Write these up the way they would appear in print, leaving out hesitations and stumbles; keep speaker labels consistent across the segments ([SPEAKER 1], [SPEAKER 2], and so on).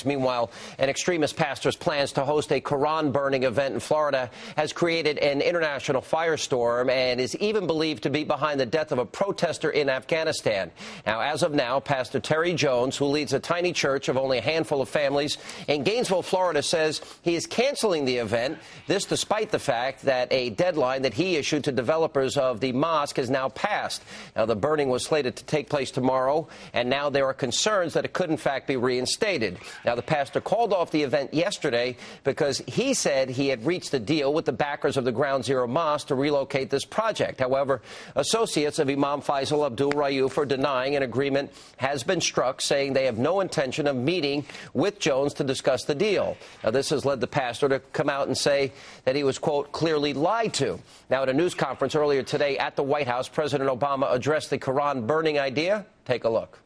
[SPEAKER 1] Meanwhile, an extremist pastor's plans to host a Quran burning event in Florida has created an international firestorm and is even believed to be behind the death of a protester in Afghanistan. Now, as of now, Pastor Terry Jones, who leads a tiny church of only a handful of families in Gainesville, Florida, says he is canceling the event. This despite the fact that a deadline that he issued to developers of the mosque has now passed. Now, the burning was slated to take place tomorrow, and now there are concerns that it could, in fact, be reinstated. Now, the pastor called off the event yesterday because he said he had reached a deal with the backers of the Ground Zero Mosque to relocate this project. However, associates of Imam Faisal Abdul Rauf are denying an agreement has been struck, saying they have no intention of meeting with Jones to discuss the deal. Now, this has led the pastor to come out and say that he was, quote, clearly lied to. Now, at a news conference earlier today at the White House, President Obama addressed the Quran burning idea. Take a look.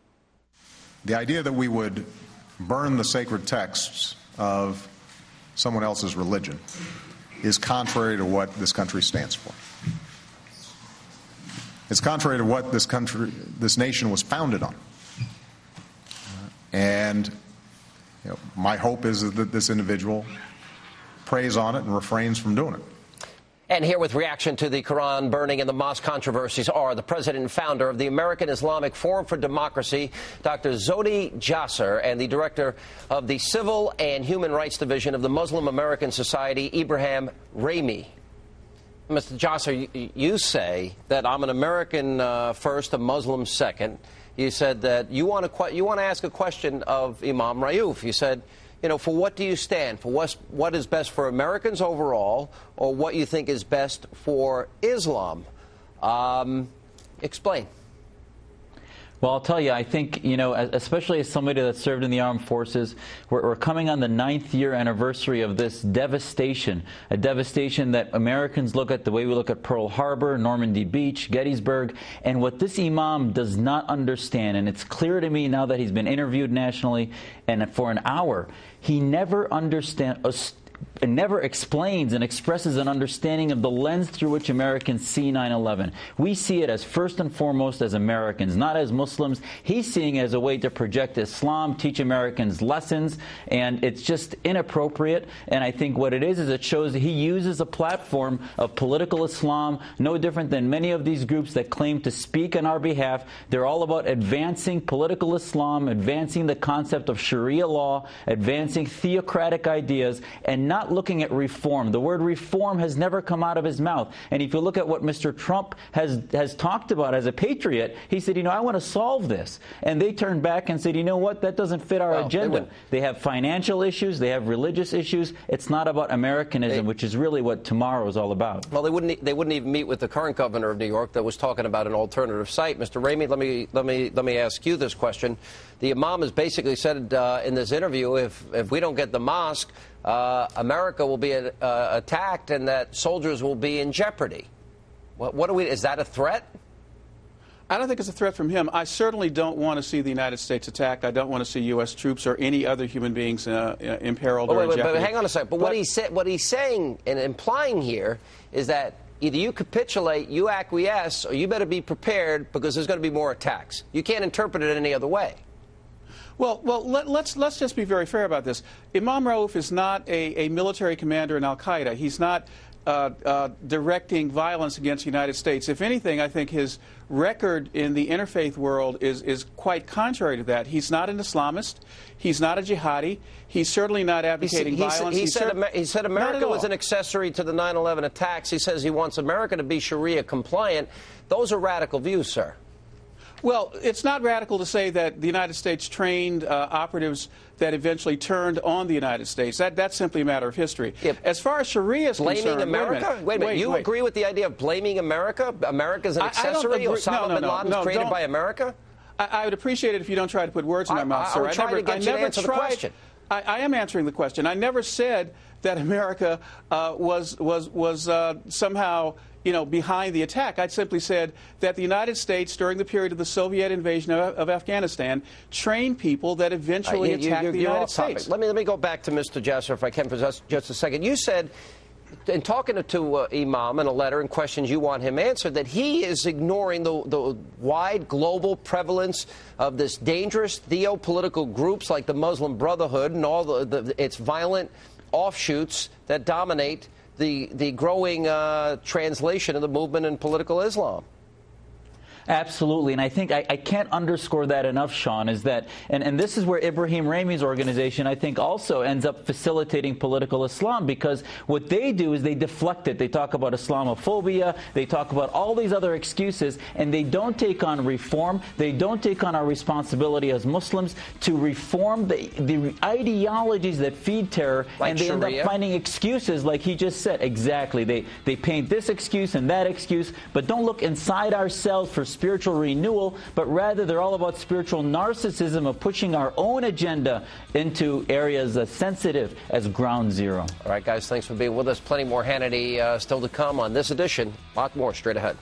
[SPEAKER 2] The idea that we would burn the sacred texts of someone else's religion is contrary to what this country stands for. It's contrary to what this nation was founded on. And my hope is that this individual prays on it and refrains from doing it.
[SPEAKER 1] And here with reaction to the Quran burning and the mosque controversies are the president and founder of the American Islamic Forum for Democracy, Dr. Zodi Jasser, and the director of the Civil and Human Rights Division of the Muslim American Society, Ibrahim Ramey. Mr. Jasser, you say that I'm an American first, a Muslim second. You said that you want to ask a question of Imam Rauf. You said, for what do you stand? For what is best for Americans overall, or what you think is best for Islam? Explain.
[SPEAKER 3] Well, I'll tell you, I think, especially as somebody that served in the armed forces, we're coming on the 9th year anniversary of this devastation, a devastation that Americans look at the way we look at Pearl Harbor, Normandy Beach, Gettysburg, and what this imam does not understand, and it's clear to me now that he's been interviewed nationally and for an hour, he never understands. It never explains and expresses an understanding of the lens through which Americans see 9/11. We see it as first and foremost as Americans, not as Muslims. He's seeing it as a way to project Islam, teach Americans lessons, and it's just inappropriate. And I think what it is it shows that he uses a platform of political Islam, no different than many of these groups that claim to speak on our behalf. They're all about advancing political Islam, advancing the concept of Sharia law, advancing theocratic ideas, and not looking at reform. The word reform has never come out of his mouth. And if you look at what Mr. Trump has talked about as a patriot, he said, I want to solve this. And they turned back and said, you know what, that doesn't fit our agenda. They have financial issues, they have religious issues. It's not about Americanism, which is really what tomorrow is all about.
[SPEAKER 1] Well, they wouldn't even meet with the current governor of New York that was talking about an alternative site. Mr. Ramey, let me ask you this question. The imam has basically said in this interview, if we don't get the mosque, America will be attacked and that soldiers will be in jeopardy. Is that a threat?
[SPEAKER 4] I don't think it's a threat from him. I certainly don't want to see the United States attacked. I don't want to see U.S. troops or any other human beings imperiled or in jeopardy.
[SPEAKER 1] But hang on a second. But what he's saying and implying here is that either you capitulate, you acquiesce, or you better be prepared because there's going to be more attacks. You can't interpret it any other way.
[SPEAKER 4] Well, let's just be very fair about this. Imam Rauf is not a military commander in al-Qaeda. He's not directing violence against the United States. If anything, I think his record in the interfaith world is quite contrary to that. He's not an Islamist. He's not a jihadi. He's certainly not advocating violence.
[SPEAKER 1] He said America was an accessory to the 9/11 attacks. He says he wants America to be Sharia compliant. Those are radical views, sir.
[SPEAKER 4] Well, it's not radical to say that the United States trained operatives that eventually turned on the United States. That's simply a matter of history.
[SPEAKER 1] Yep.
[SPEAKER 4] As far as Sharia is concerned...
[SPEAKER 1] Blaming America? Wait a minute. You agree with the idea of blaming America? America's an accessory? Osama bin Laden's created by America?
[SPEAKER 4] I would appreciate it if you don't try to put words in our mouth, sir.
[SPEAKER 1] I
[SPEAKER 4] am answering the question. I never said that America was somehow... behind the attack. I simply said that the United States, during the period of the Soviet invasion of Afghanistan, trained people that eventually attacked the United States.
[SPEAKER 1] Let me go back to Mr. Jasser, if I can, for just a second. You said in talking to Imam in a letter and questions you want him answered, that he is ignoring the wide global prevalence of this dangerous theopolitical groups like the Muslim Brotherhood and all its violent offshoots that dominate the growing translation of the movement in political Islam.
[SPEAKER 3] Absolutely, and I think I can't underscore that enough, Sean, is that, and this is where Ibrahim Ramey's organization, I think, also ends up facilitating political Islam, because what they do is they deflect it. They talk about Islamophobia, they talk about all these other excuses, and they don't take on reform. They don't take on our responsibility as Muslims to reform the ideologies that feed terror, like and they Sharia. End up finding excuses like he just said. Exactly. They paint this excuse and that excuse, but don't look inside ourselves for spiritual renewal, but rather they're all about spiritual narcissism of pushing our own agenda into areas as sensitive as Ground Zero.
[SPEAKER 1] All right, guys, thanks for being with us. Plenty more Hannity still to come on this edition. A lot more straight ahead.